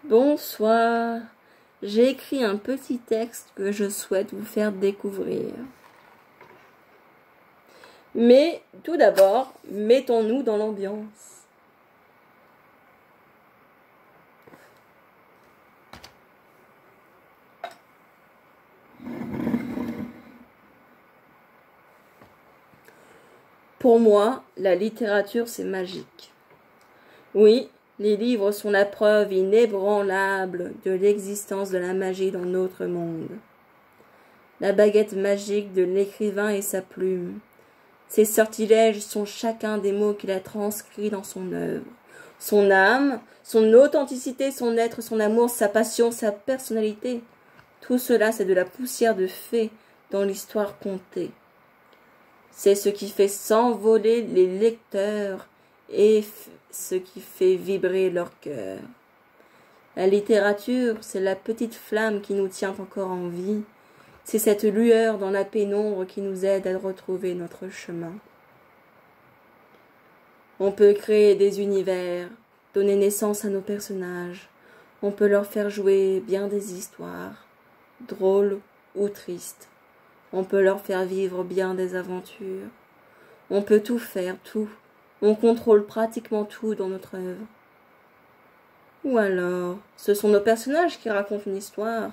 Bonsoir, j'ai écrit un petit texte que je souhaite vous faire découvrir. Mais tout d'abord, mettons-nous dans l'ambiance. Pour moi, la littérature, c'est magique. Oui, les livres sont la preuve inébranlable de l'existence de la magie dans notre monde. La baguette magique de l'écrivain et sa plume. Ses sortilèges sont chacun des mots qu'il a transcrits dans son œuvre. Son âme, son authenticité, son être, son amour, sa passion, sa personnalité. Tout cela, c'est de la poussière de fée dans l'histoire contée. C'est ce qui fait s'envoler les lecteurs et ce qui fait vibrer leur cœur. La littérature, c'est la petite flamme qui nous tient encore en vie. C'est cette lueur dans la pénombre qui nous aide à retrouver notre chemin. On peut créer des univers, donner naissance à nos personnages. On peut leur faire jouer bien des histoires, drôles ou tristes. On peut leur faire vivre bien des aventures. On peut tout faire, tout. On contrôle pratiquement tout dans notre œuvre. Ou alors, ce sont nos personnages qui racontent une histoire.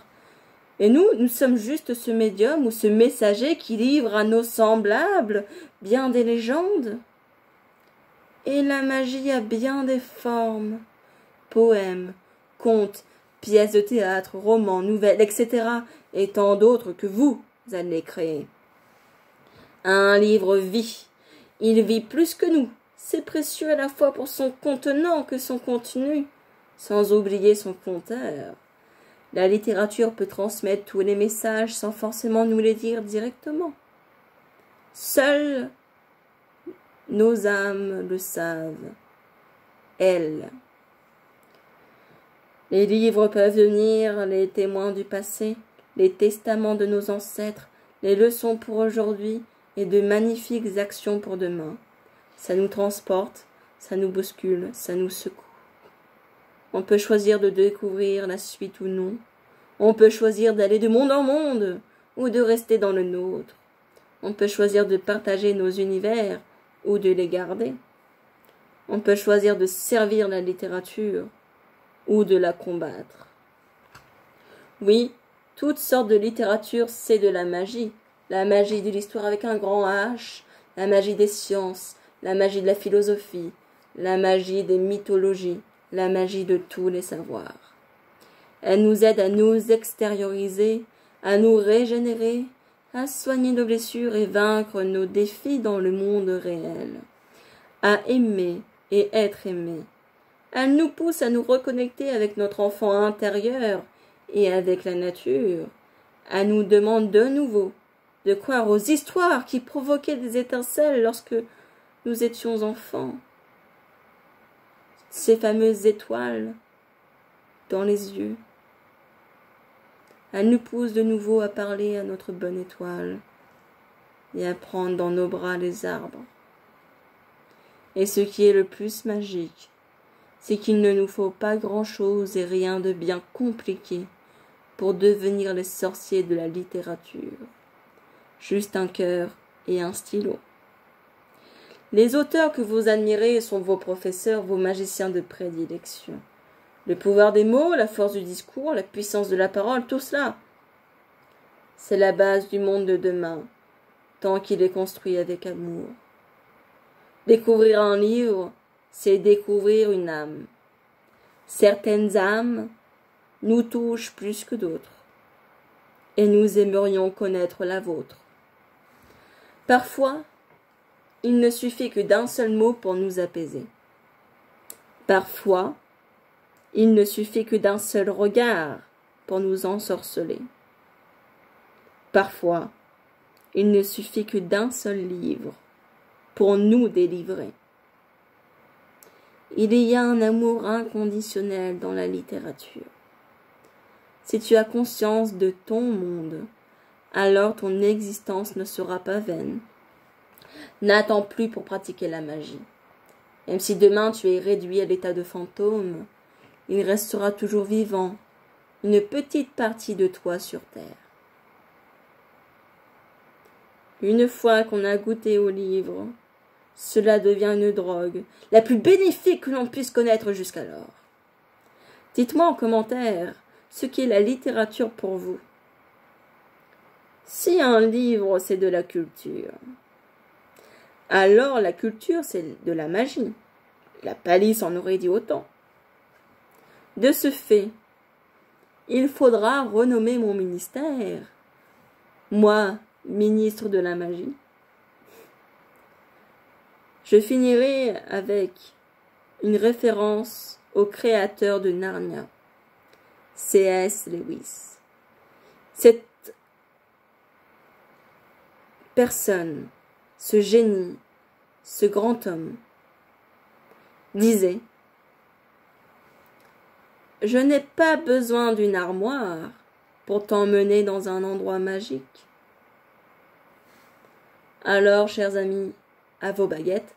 Et nous sommes juste ce médium ou ce messager qui livre à nos semblables bien des légendes. Et la magie a bien des formes. Poèmes, contes, pièces de théâtre, romans, nouvelles, etc. Et tant d'autres que vous allez créer. Un livre vit. Il vit plus que nous. C'est précieux à la fois pour son contenant que son contenu, sans oublier son conteur. La littérature peut transmettre tous les messages sans forcément nous les dire directement. Seules nos âmes le savent. Elles. Les livres peuvent devenir les témoins du passé, les testaments de nos ancêtres, les leçons pour aujourd'hui et de magnifiques actions pour demain. Ça nous transporte, ça nous bouscule, ça nous secoue. On peut choisir de découvrir la suite ou non. On peut choisir d'aller de monde en monde ou de rester dans le nôtre. On peut choisir de partager nos univers ou de les garder. On peut choisir de servir la littérature ou de la combattre. Oui, toutes sortes de littérature, c'est de la magie. La magie de l'histoire avec un grand H, la magie des sciences, la magie de la philosophie, la magie des mythologies, la magie de tous les savoirs. Elle nous aide à nous extérioriser, à nous régénérer, à soigner nos blessures et vaincre nos défis dans le monde réel, à aimer et être aimé. Elle nous pousse à nous reconnecter avec notre enfant intérieur et avec la nature. Elle nous demande de nouveau de croire aux histoires qui provoquaient des étincelles lorsque nous étions enfants. Ces fameuses étoiles dans les yeux. Elle nous pousse de nouveau à parler à notre bonne étoile et à prendre dans nos bras les arbres. Et ce qui est le plus magique, c'est qu'il ne nous faut pas grand-chose et rien de bien compliqué pour devenir les sorciers de la littérature. Juste un cœur et un stylo. Les auteurs que vous admirez sont vos professeurs, vos magiciens de prédilection. Le pouvoir des mots, la force du discours, la puissance de la parole, tout cela, c'est la base du monde de demain, tant qu'il est construit avec amour. Découvrir un livre, c'est découvrir une âme. Certaines âmes nous touchent plus que d'autres, et nous aimerions connaître la vôtre. Parfois, il ne suffit que d'un seul mot pour nous apaiser. Parfois, il ne suffit que d'un seul regard pour nous ensorceler. Parfois, il ne suffit que d'un seul livre pour nous délivrer. Il y a un amour inconditionnel dans la littérature. Si tu as conscience de ton monde, alors ton existence ne sera pas vaine. N'attends plus pour pratiquer la magie. Même si demain tu es réduit à l'état de fantôme, il restera toujours vivant, une petite partie de toi sur terre. Une fois qu'on a goûté au livre, cela devient une drogue, la plus bénéfique que l'on puisse connaître jusqu'alors. Dites-moi en commentaire ce qu'est la littérature pour vous. Si un livre c'est de la culture, alors la culture c'est de la magie. La palisse en aurait dit autant. De ce fait, il faudra renommer mon ministère. Moi, ministre de la magie. Je finirai avec une référence au créateur de Narnia, C.S. Lewis. Cette personne, ce génie, ce grand homme, disait « Je n'ai pas besoin d'une armoire pour t'emmener dans un endroit magique. » Alors, chers amis, à vos baguettes.